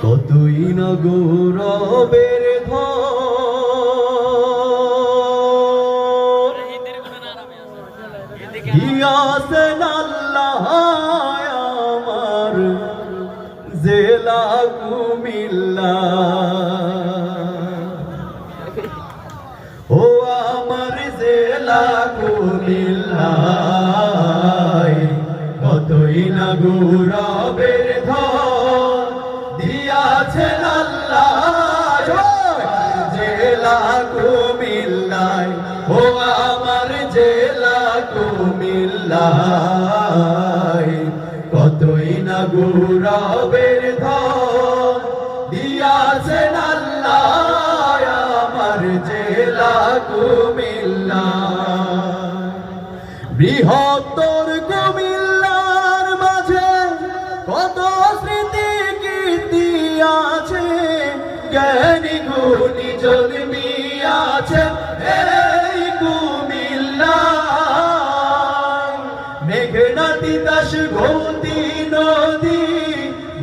কতই না গৌরবের ধর দিয়াছেন আল্লাহ আমার জেলা কুমিল্লা। ও আমার জেলা কুমিল্লা কতই না গৌরবের ধর দিয়াছেন আল্লাহ জেলা কুমিল্লায়। ও আমার জেলা কুমিল্লায় কতই না গৌরবের ধর দিয়াছেন আল্লাহ আমার জেলা কুমিল্লা। বৃহত্তর কুমিল্লার মাঝে কত স্মৃতি কীর্তি আছে, জ্ঞানী গুণী জন্মিয়াছে এই কুমিল্লায়। মেঘনা তিতাস গতি নদী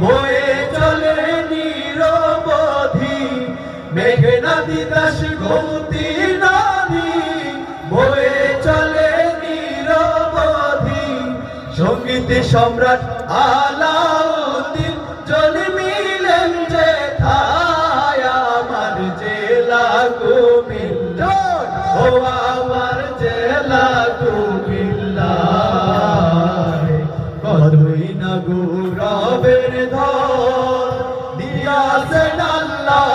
বয়ে চলে নিরবধি, মেঘনা তিতাস গতি নদী বয়ে চলে নিরবধি। সঙ্গীত সম্রাট আলাউদ্দিন জন্মিলেন যেথায় আমার জেলা কুমিল্লা। ও আমার জেলা কুমিল্লা কতই না গৌরবের ধর দিয়াছেন আল্লাহ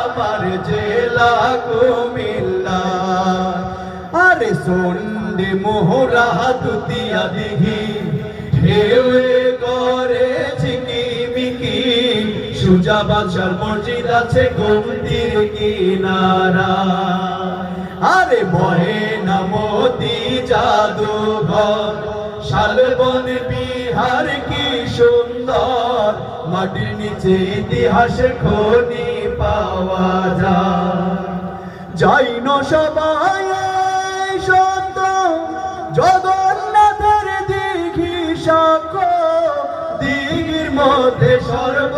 আমার জেলা কুমিল্লা। আরে সন্ডে মোহরা দুতিয়া দিঘি ঢেউয়ে করেছি কিমিকি, সুজা বাদশার মসজিদ আছে গম্ভীর কিনারা। আরে ময়না মোতি জাদুঘর শালবন বিহার কি সুন্দর, মাটির নিচে ইতিহাসের খনি পাওয়া যায়। যাইন সবাই সত্য জগন্নাথের দিঘি সাক্ষ্য, দিঘির মধ্যে সর্ব